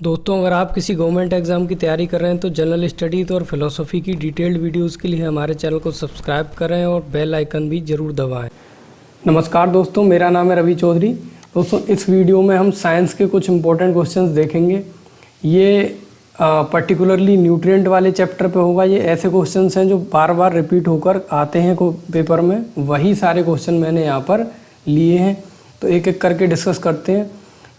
दोस्तों, अगर आप किसी गवर्नमेंट एग्ज़ाम की तैयारी कर रहे हैं तो जनरल स्टडीज़ और फिलोसफी की डिटेल्ड वीडियोस के लिए हमारे चैनल को सब्सक्राइब करें और बेल आइकन भी ज़रूर दबाएं। नमस्कार दोस्तों, मेरा नाम है रवि चौधरी। दोस्तों, इस वीडियो में हम साइंस के कुछ इंपॉर्टेंट क्वेश्चंस देखेंगे। ये पर्टिकुलरली न्यूट्रिएंट वाले चैप्टर पे होगा। ये ऐसे क्वेश्चंस हैं जो बार बार रिपीट होकर आते हैं पेपर में, वही सारे क्वेश्चन मैंने यहाँ पर लिए हैं। तो एक एक करके डिस्कस करते हैं।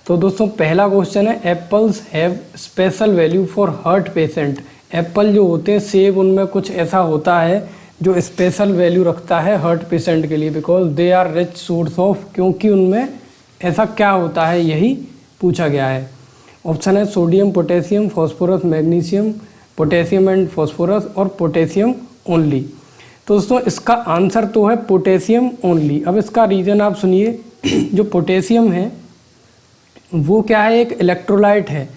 तो दोस्तों, पहला क्वेश्चन है, apples have special value for heart patient. Apple जो होते हैं, सेब, उनमें कुछ ऐसा होता है जो स्पेशल वैल्यू रखता है हार्ट पेशेंट के लिए, because they are rich source of, क्योंकि उनमें ऐसा क्या होता है, यही पूछा गया है। ऑप्शन है sodium, potassium, phosphorus, magnesium, potassium and phosphorus और पोटेशियम ओनली। तो दोस्तों, इसका आंसर तो है पोटेशियम ओनली। अब इसका रीज़न आप सुनिए। जो पोटेशियम है वो क्या है, एक इलेक्ट्रोलाइट है।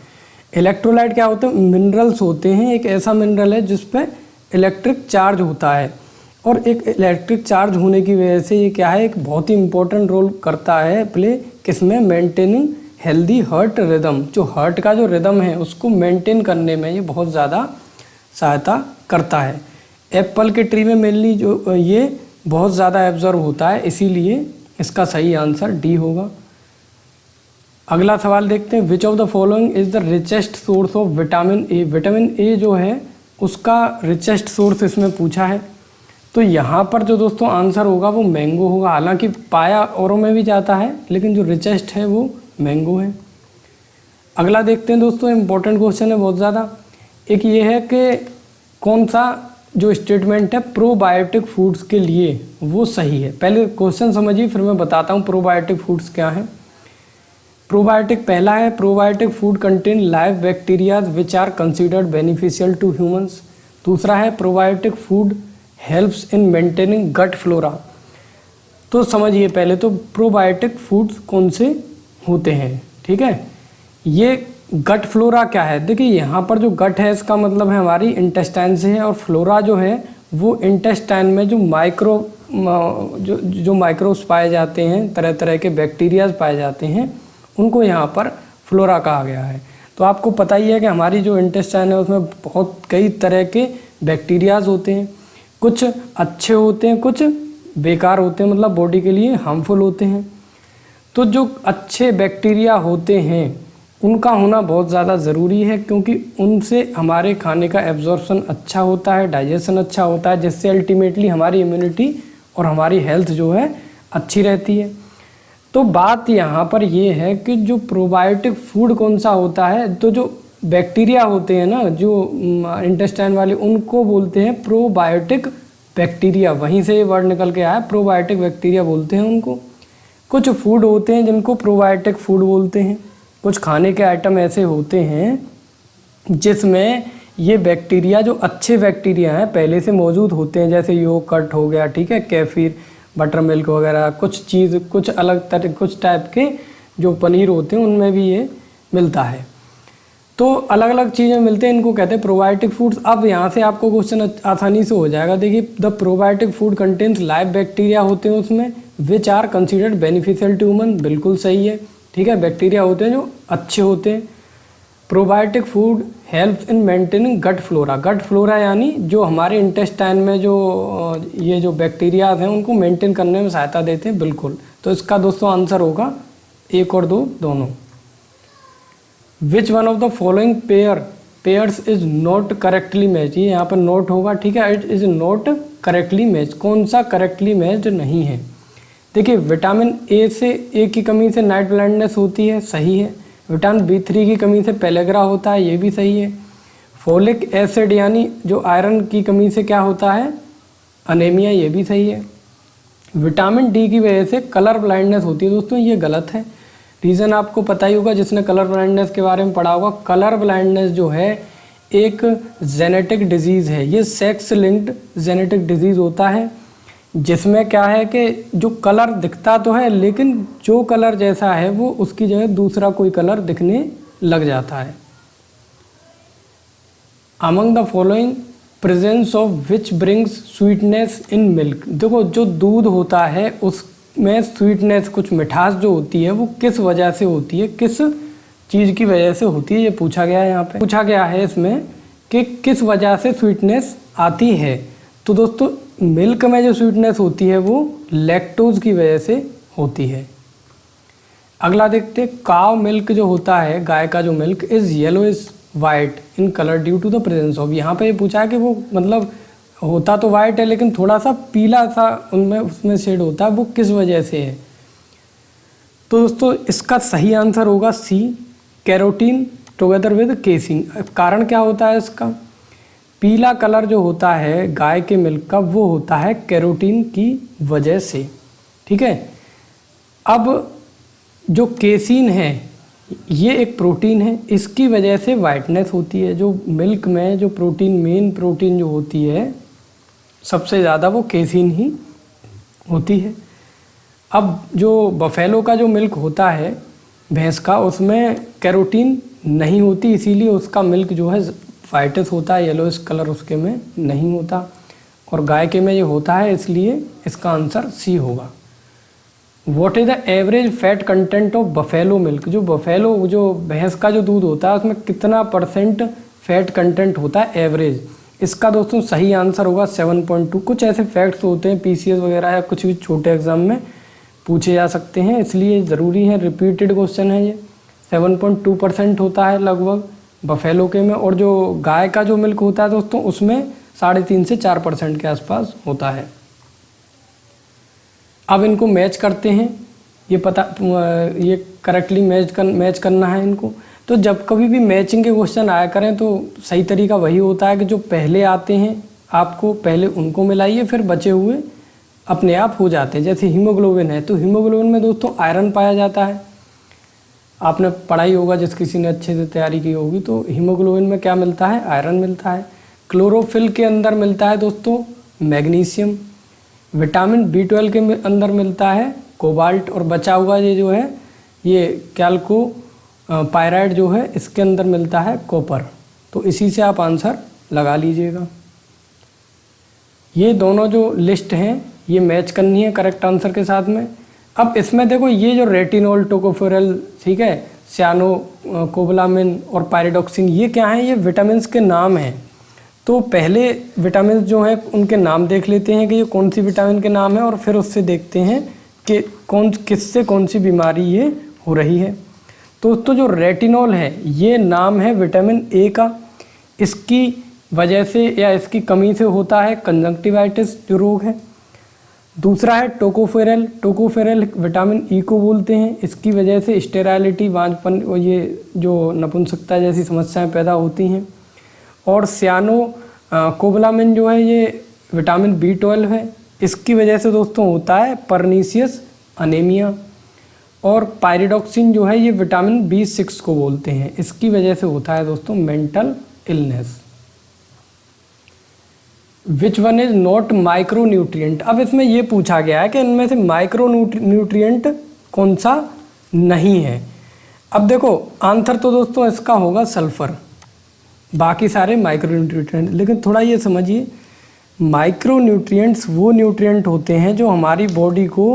इलेक्ट्रोलाइट क्या होते हैं, मिनरल्स होते हैं। एक ऐसा मिनरल है जिस पे इलेक्ट्रिक चार्ज होता है, और एक इलेक्ट्रिक चार्ज होने की वजह से ये क्या है, एक बहुत ही इंपॉर्टेंट रोल करता है प्ले, किसमें, मेंटेनिंग हेल्दी हार्ट रिदम। जो हार्ट का जो रिदम है उसको मेंटेन करने में ये बहुत ज़्यादा सहायता करता है। एप्पल के ट्री में मेनली जो ये बहुत ज़्यादा एब्जॉर्ब होता है, इसीलिए इसका सही आंसर डी होगा। अगला सवाल देखते हैं, विच of the following is the richest source of vitamin A. Vitamin A जो है उसका रिचेस्ट सोर्स इसमें पूछा है। तो यहाँ पर जो दोस्तों आंसर होगा वो मैंगो होगा। हालांकि पाया औरों में भी जाता है, लेकिन जो रिचेस्ट है वो मैंगो है। अगला देखते हैं दोस्तों, इंपॉर्टेंट क्वेश्चन है बहुत ज़्यादा। एक ये है कि कौन सा जो स्टेटमेंट है प्रोबायोटिक फूड्स के लिए वो सही है। पहले क्वेश्चन समझिए, फिर मैं बताता हूँ प्रोबायोटिक फूड्स क्या हैं। प्रोबायोटिक पहला है, probiotic food contain live bacterias which are considered beneficial to humans. दूसरा है, probiotic food helps in maintaining gut flora. तो समझिए पहले तो प्रोबायोटिक फूड्स कौन से होते हैं, ठीक है। ये गट फ्लोरा क्या है, देखिए यहाँ पर जो गट है इसका मतलब है हमारी इंटेस्टाइन से है, और फ्लोरा जो है वो इंटेस्टाइन में जो माइक्रोब्स पाए जाते हैं, तरह तरह के बैक्टीरियाज पाए जाते हैं, उनको यहाँ पर फ्लोरा कहा गया है। तो आपको पता ही है कि हमारी जो इंटेस्टाइन है उसमें बहुत कई तरह के बैक्टीरियाज होते हैं। कुछ अच्छे होते हैं, कुछ बेकार होते हैं, मतलब बॉडी के लिए हार्मफुल होते हैं। तो जो अच्छे बैक्टीरिया होते हैं उनका होना बहुत ज़्यादा ज़रूरी है, क्योंकि उनसे हमारे खाने का एब्जॉर्प्शन अच्छा होता है, डाइजेशन अच्छा होता है, जिससे अल्टीमेटली हमारी इम्यूनिटी और हमारी हेल्थ जो है अच्छी रहती है। तो बात यहाँ पर ये है कि जो प्रोबायोटिक फूड कौन सा होता है, तो जो बैक्टीरिया होते हैं ना, जो इंटेस्टाइन वाले, उनको बोलते हैं प्रोबायोटिक बैक्टीरिया। वहीं से ये वर्ड निकल के आया, प्रोबायोटिक बैक्टीरिया बोलते हैं उनको। कुछ फूड होते हैं जिनको प्रोबायोटिक फूड बोलते हैं। कुछ खाने के आइटम ऐसे होते हैं जिसमें ये बैक्टीरिया, जो अच्छे बैक्टीरिया हैं, पहले से मौजूद होते हैं, जैसे योगर्ट हो गया, ठीक है, केफिर, बटर मिल्क वगैरह, कुछ अलग तरह, कुछ टाइप के जो पनीर होते हैं उनमें भी ये मिलता है। तो अलग अलग चीज़ें मिलते हैं, इनको कहते हैं प्रोबायोटिक फूड्स। अब यहाँ से आपको क्वेश्चन आसानी से हो जाएगा। देखिए, the probiotic food contains live bacteria होते हैं उसमें, which are considered beneficial to human. बिल्कुल सही है, ठीक है, बैक्टीरिया होते हैं जो अच्छे होते हैं। Probiotic food helps in maintaining gut flora. Gut flora यानी जो हमारे इंटेस्टाइन में जो ये जो बैक्टीरियाज हैं उनको मेंटेन करने में सहायता देते हैं। बिल्कुल, तो इसका दोस्तों आंसर होगा 1 और 2 दोनों। Which one of the following pairs is not correctly match. ये यहाँ पर नोट होगा, ठीक है, it is not correctly match. कौन सा करेक्टली मैच्ड नहीं है? देखिए, विटामिन ए की कमी से नाइट ब्लाइंडनेस होती है, सही है। विटामिन B3 की कमी से पेलेग्रा होता है, ये भी सही है। फोलिक एसिड यानी जो आयरन की कमी से क्या होता है, अनेमिया, ये भी सही है। विटामिन डी की वजह से कलर ब्लाइंडनेस होती है, दोस्तों ये गलत है। रीज़न आपको पता ही होगा, जिसने कलर ब्लाइंडनेस के बारे में पढ़ा होगा। कलर ब्लाइंडनेस जो है एक जेनेटिक डिजीज़ है, ये सेक्स लिंक्ड जेनेटिक डिजीज़ होता है, जिसमें क्या है कि जो कलर दिखता तो है, लेकिन जो कलर जैसा है वो उसकी जगह दूसरा कोई कलर दिखने लग जाता है। Among the following presence of which brings sweetness in milk. देखो, जो दूध होता है उसमें स्वीटनेस, कुछ मिठास जो होती है वो किस वजह से होती है, किस चीज़ की वजह से होती है, ये पूछा गया है। यहाँ पे पूछा गया है इसमें कि किस वजह से स्वीटनेस आती है। तो दोस्तों मिल्क में जो स्वीटनेस होती है वो लैक्टोज की वजह से होती है। अगला देखते हैं, काव मिल्क जो होता है, गाय का जो milk is yellowish white in colour due to the presence of. यहाँ पे ये पूछा है कि वो मतलब होता तो वाइट है लेकिन थोड़ा सा पीला सा उनमें उसमें शेड होता है, वो किस वजह से है। तो दोस्तों इसका सही आंसर होगा सी, कैरोटीन टुगेदर विद केसिन। कारण क्या होता है इसका, पीला कलर जो होता है गाय के मिल्क का वो होता है कैरोटीन की वजह से। ठीक है, अब जो केसिन है ये एक प्रोटीन है, इसकी वजह से वाइटनेस होती है। जो मिल्क में जो प्रोटीन, मेन प्रोटीन जो होती है सबसे ज़्यादा वो केसिन ही होती है। अब जो बफेलो का जो मिल्क होता है भैंस का, उसमें कैरोटीन नहीं होती, इसीलिए उसका मिल्क जो है वाइटिश होता है, येलोइश कलर उसके में नहीं होता। और गाय के में ये होता है, इसलिए इसका आंसर सी होगा। What is the average fat content of buffalo milk. जो बफेलो जो भैंस का जो दूध होता है उसमें कितना % फैट कंटेंट होता है एवरेज। इसका दोस्तों सही आंसर होगा 7.2। कुछ ऐसे फैक्ट्स होते हैं पीसीएस वगैरह या कुछ भी छोटे एग्जाम में पूछे जा सकते हैं, इसलिए ज़रूरी है, रिपीटेड क्वेश्चन है ये। 7.2% होता है लगभग बफेलो के में, और जो गाय का जो मिल्क होता है दोस्तों उसमें 3.5 से 4% के आसपास होता है। अब इनको मैच करते हैं, ये करेक्टली मैच करना है इनको। तो जब कभी भी मैचिंग के क्वेश्चन आया करें तो सही तरीका वही होता है कि जो पहले आते हैं आपको पहले उनको मिलाइए, फिर बचे हुए अपने आप हो जाते हैं। जैसे हीमोग्लोबिन है, तो हीमोग्लोबिन में दोस्तों आयरन पाया जाता है, आपने पढ़ा ही होगा जिस किसी ने अच्छे से तैयारी की होगी। तो हीमोग्लोबिन में क्या मिलता है, आयरन मिलता है। क्लोरोफिल के अंदर मिलता है दोस्तों मैग्नीशियम। विटामिन B12 के अंदर मिलता है कोबाल्ट, और बचा हुआ ये जो है ये कैल्को पायराइड जो है इसके अंदर मिलता है कॉपर। तो इसी से आप आंसर लगा लीजिएगा। ये दोनों जो लिस्ट हैं ये मैच करनी है करेक्ट आंसर के साथ में। अब इसमें देखो ये जो रेटिनॉल, टोकोफेरल, ठीक है, सियानो कोबलामिन और पायरिडॉक्सिन, ये क्या हैं, ये विटामिन के नाम हैं। तो पहले विटामिन जो हैं उनके नाम देख लेते हैं कि ये कौन सी विटामिन के नाम है, और फिर उससे देखते हैं कि किससे कौन सी बीमारी ये हो रही है। तो जो रेटिनॉल है ये नाम है विटामिन ए का, इसकी वजह से या इसकी कमी से होता है कंजंक्टिवाइटिस जो रोग है। दूसरा है टोकोफेरल, टोकोफेरल विटामिन ई को बोलते हैं, इसकी वजह से स्टेराइलिटी, बांझपन, ये जो नपुंसकता जैसी समस्याएं पैदा होती हैं। और सियानो कोबलामिन जो है ये विटामिन B12 है, इसकी वजह से दोस्तों होता है परनीसियस अनेमिया। और पायरिडॉक्सिन जो है ये विटामिन B6 को बोलते हैं, इसकी वजह से होता है दोस्तों mental illness. Which one is not micro nutrient. अब इसमें ये पूछा गया है कि इनमें से माइक्रो न्यूट्रिएंट कौन सा नहीं है। अब देखो आंसर तो दोस्तों इसका होगा सल्फर, बाकी सारे माइक्रो न्यूट्रिएंट। लेकिन थोड़ा ये समझिए, माइक्रो न्यूट्रिएंट्स वो न्यूट्रिएंट होते हैं जो हमारी बॉडी को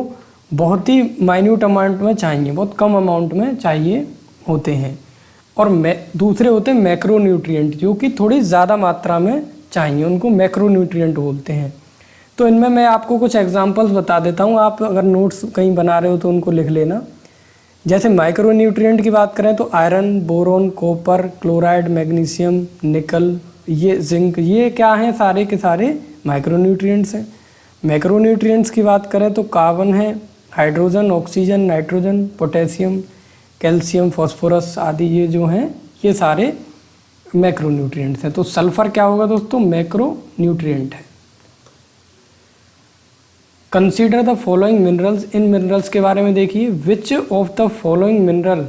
बहुत ही माइन्यूट अमाउंट में चाहिए, बहुत कम अमाउंट में चाहिए होते हैं। और दूसरे होते हैं मैक्रो न्यूट्रिएंट जो कि थोड़ी ज़्यादा मात्रा में चाहिए, उनको मैक्रो न्यूट्रिएंट बोलते हैं। तो इनमें मैं आपको कुछ एग्जांपल्स बता देता हूँ, आप अगर नोट्स कहीं बना रहे हो तो उनको लिख लेना। जैसे माइक्रो न्यूट्रिएंट की बात करें तो iron, boron, copper, chloride, magnesium, निकल, ये जिंक, ये क्या हैं, सारे के सारे माइक्रो न्यूट्रिएंट्स हैं। मैक्रो न्यूट्रिएंट्स की बात करें तो कार्बन है, hydrogen, oxygen, nitrogen, potassium, calcium, phosphorus आदि, ये जो हैं ये सारे मैक्रो न्यूट्रिएंट्स हैं। तो सल्फर क्या होगा दोस्तों, मैक्रो न्यूट्रिएंट है। Consider the following minerals. इन मिनरल्स के बारे में देखिए, which of the following mineral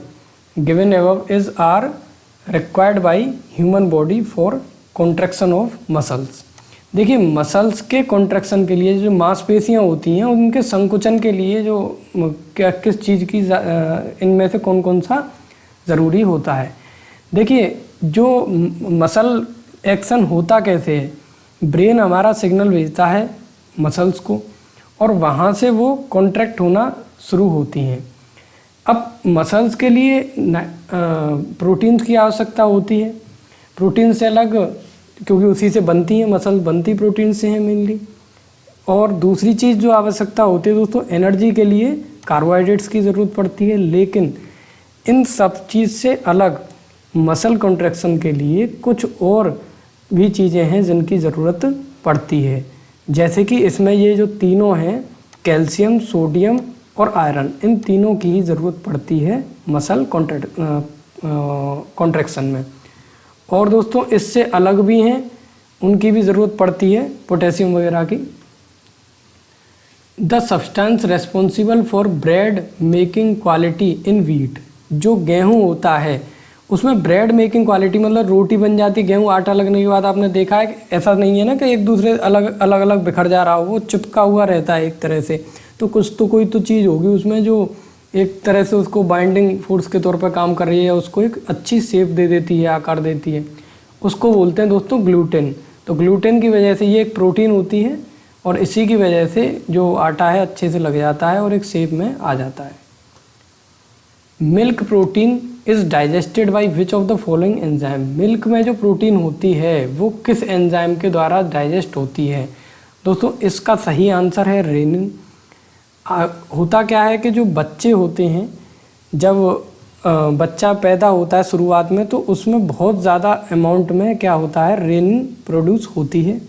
given above is are required by human body for contraction of muscles. देखिए मसल्स के कॉन्ट्रैक्शन के लिए जो मांसपेशियां होती हैं उनके संकुचन के लिए जो क्या किस चीज़ की इनमें से कौन कौन सा ज़रूरी होता है। देखिए जो मसल एक्शन होता कैसे है, ब्रेन हमारा सिग्नल भेजता है मसल्स को और वहाँ से वो कॉन्ट्रैक्ट होना शुरू होती हैं। अब मसल्स के लिए प्रोटीन्स की आवश्यकता होती है। प्रोटीन से अलग, क्योंकि उसी से बनती हैं, मसल बनती प्रोटीन से हैं मेनली। और दूसरी चीज़ जो आवश्यकता होती है दोस्तों, एनर्जी के लिए कार्बोहाइड्रेट्स की ज़रूरत पड़ती है। लेकिन इन सब चीज़ से अलग मसल कॉन्ट्रैक्शन के लिए कुछ और भी चीज़ें हैं जिनकी ज़रूरत पड़ती है। जैसे कि इसमें ये जो तीनों हैं, कैल्शियम, सोडियम और आयरन, इन तीनों की ही ज़रूरत पड़ती है मसल कॉन्ट्रैक्शन में। और दोस्तों इससे अलग भी हैं, उनकी भी ज़रूरत पड़ती है, पोटेशियम वगैरह की। The substance responsible for bread making quality in wheat, जो गेहूँ होता है उसमें ब्रेड मेकिंग क्वालिटी मतलब रोटी बन जाती, गेहूँ आटा लगने के बाद आपने देखा है कि ऐसा नहीं है ना कि एक दूसरे अलग अलग बिखर जा रहा हो, वो चिपका हुआ रहता है एक तरह से। तो कुछ तो कोई तो चीज़ होगी उसमें जो एक तरह से उसको बाइंडिंग फोर्स के तौर पर काम कर रही है, उसको एक अच्छी शेप दे देती है, आकार देती है, उसको बोलते हैं दोस्तों ग्लूटेन। तो ग्लूटेन की वजह से ये एक प्रोटीन होती है और इसी की वजह से जो आटा है अच्छे से लग जाता है और एक शेप में आ जाता है। Milk protein is digested by which of the following enzyme, milk में जो प्रोटीन होती है वो किस एंजाइम के द्वारा डाइजेस्ट होती है। दोस्तों इसका सही आंसर है रेनिन। होता क्या है कि जो बच्चे होते हैं, जब बच्चा पैदा होता है शुरुआत में, तो उसमें बहुत ज़्यादा अमाउंट में क्या होता है, रेनिन प्रोड्यूस होती है।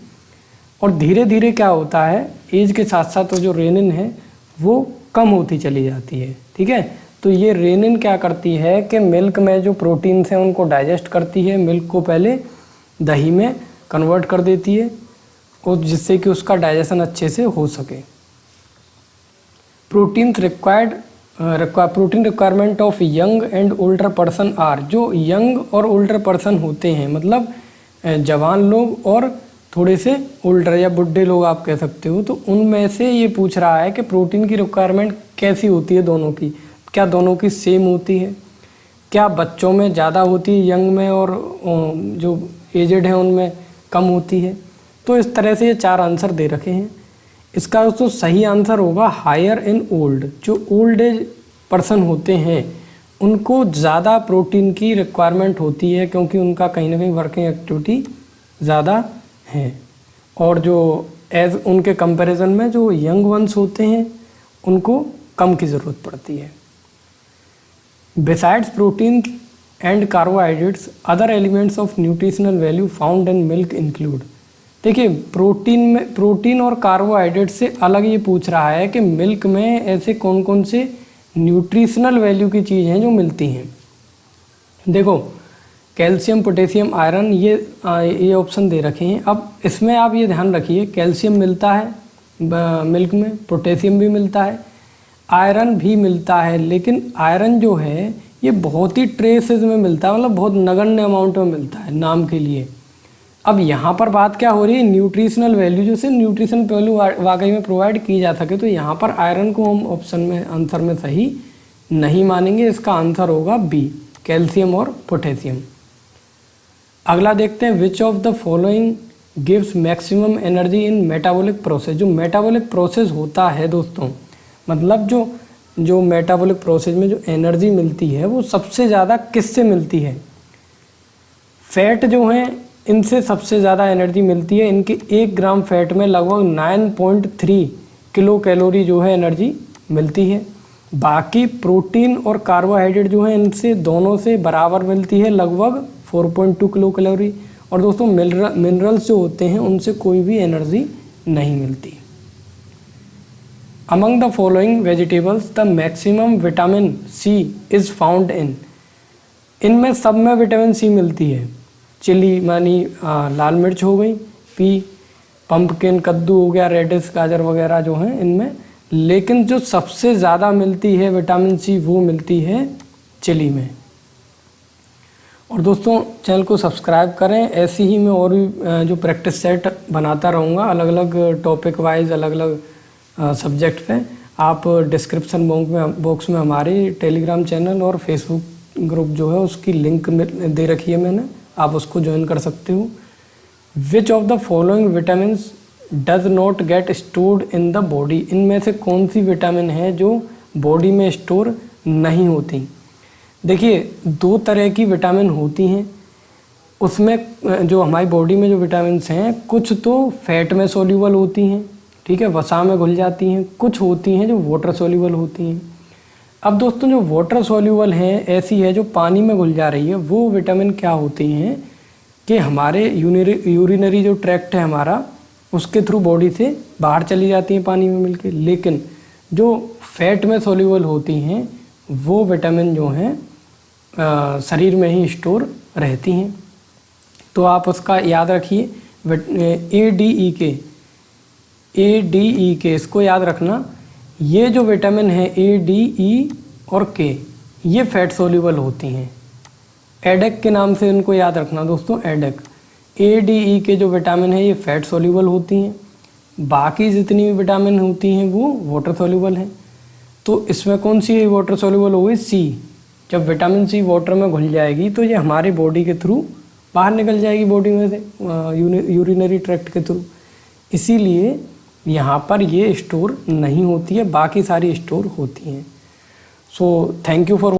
और धीरे धीरे क्या होता है, एज के साथ साथ जो रेनिन है वो कम होती चली जाती है। ठीक है, तो ये रेनिन क्या करती है कि मिल्क में जो प्रोटीन्स हैं उनको डाइजेस्ट करती है, मिल्क को पहले दही में कन्वर्ट कर देती है और जिससे कि उसका डाइजेशन अच्छे से हो सके। Protein requirement of young and older person are, जो यंग और ओल्डर पर्सन होते हैं मतलब जवान लोग और थोड़े से ओल्डर या बुढ़े लोग आप कह सकते हो, तो उनमें से ये पूछ रहा है कि प्रोटीन की रिक्वायरमेंट कैसी होती है दोनों की, क्या दोनों की सेम होती है, क्या बच्चों में ज़्यादा होती है यंग में और जो एजेड हैं उनमें कम होती है। तो इस तरह से ये 4 आंसर दे रखे हैं। इसका दोस्तों सही आंसर होगा हायर इन ओल्ड, जो ओल्ड एज पर्सन होते हैं उनको ज़्यादा प्रोटीन की रिक्वायरमेंट होती है, क्योंकि उनका कहीं ना कहीं वर्किंग एक्टिविटी ज़्यादा है। और जो एज उनके कंपैरिजन में जो यंग वंस होते हैं उनको कम की ज़रूरत पड़ती है। Besides protein and carbohydrates other elements of nutritional value found in milk include. देखिए प्रोटीन और कार्बोहाइड्रेट से अलग ये पूछ रहा है कि मिल्क में ऐसे कौन कौन से न्यूट्रिशनल वैल्यू की चीज़ हैं जो मिलती हैं। देखो कैल्शियम, पोटेशियम, आयरन, ये ऑप्शन दे रखे हैं। अब इसमें आप ये ध्यान रखिए, कैल्शियम मिलता है मिल्क में, पोटेशियम भी मिलता है, आयरन भी मिलता है, लेकिन आयरन जो है ये बहुत ही ट्रेसेस में मिलता है, मतलब बहुत नगण्य अमाउंट में मिलता है नाम के लिए। अब यहाँ पर बात क्या हो रही है, न्यूट्रिशनल वैल्यू, जैसे न्यूट्रिशन वैल्यू वाकई में प्रोवाइड की जा सके, तो यहाँ पर आयरन को हम ऑप्शन में आंसर में सही नहीं मानेंगे। इसका आंसर होगा बी, कैल्शियम और पोटेशियम। अगला देखते हैं, विच of the following gives maximum energy in metabolic process. जो मेटाबॉलिक प्रोसेस होता है दोस्तों, मतलब जो मेटाबॉलिक प्रोसेस में जो एनर्जी मिलती है वो सबसे ज़्यादा किससे मिलती है। फैट जो हैं इनसे सबसे ज़्यादा एनर्जी मिलती है। इनके 1 ग्राम फैट में लगभग 9.3 किलो कैलोरी जो है एनर्जी मिलती है। बाकी प्रोटीन और कार्बोहाइड्रेट जो है इनसे दोनों से बराबर मिलती है, लगभग 4.2 किलो कैलोरी। और दोस्तों मिनरल्स जो होते हैं उनसे कोई भी एनर्जी नहीं मिलती। Among the following vegetables the maximum vitamin C is found in. इनमें सब में विटामिन सी मिलती है। चिली मानी लाल मिर्च हो गई, पी पंपकिन कद्दू हो गया, रेडिश गाजर वगैरह जो हैं इनमें, लेकिन जो सबसे ज़्यादा मिलती है विटामिन सी वो मिलती है चिली में। और दोस्तों चैनल को सब्सक्राइब करें, ऐसी ही मैं और भी जो प्रैक्टिस सेट बनाता रहूँगा अलग अलग टॉपिक वाइज, अलग अलग सब्जेक्ट पे। आप डिस्क्रिप्शन बॉक्स में हमारी टेलीग्राम चैनल और फेसबुक ग्रुप जो है उसकी लिंक दे रखी है मैंने, आप उसको ज्वाइन कर सकते हो। विच of the following vitamins does not get stored in the body. इनमें से कौन सी विटामिन है जो बॉडी में स्टोर नहीं होती। देखिए 2 तरह की विटामिन होती हैं, उसमें जो हमारी बॉडी में जो विटामिन्स हैं कुछ तो फैट में सोल्यूबल होती हैं, ठीक है, वसा में घुल जाती हैं, कुछ होती हैं जो वाटर सोल्यूबल होती हैं। अब दोस्तों जो वाटर सोल्यूबल हैं ऐसी है जो पानी में घुल जा रही है, वो विटामिन क्या होती हैं कि हमारे यूरिनरी जो ट्रैक्ट है हमारा उसके थ्रू बॉडी से बाहर चली जाती हैं पानी में मिलके। लेकिन जो फैट में सोल्यूबल होती हैं वो विटामिन जो हैं शरीर में ही स्टोर रहती हैं। तो आप उसका याद रखिए, ADE के इसको याद रखना। ये जो विटामिन है ADE और K ये फैट सोल्यूबल होती हैं। एडेक के नाम से इनको याद रखना दोस्तों, एडेक। ADE के जो विटामिन है ये फैट सोल्यूबल होती हैं, बाकी जितनी भी विटामिन होती हैं वो वाटर सोल्यूबल हैं। तो इसमें कौन सी वाटर सोल्यूबल हो गई? C। जब विटामिन C वाटर में घुल जाएगी तो ये हमारी बॉडी के थ्रू बाहर निकल जाएगी, बॉडी में से यूरिनरी ट्रैक्ट के थ्रू। इसीलिए यहाँ पर ये स्टोर नहीं होती है, बाकी सारी स्टोर होती हैं। So thank you for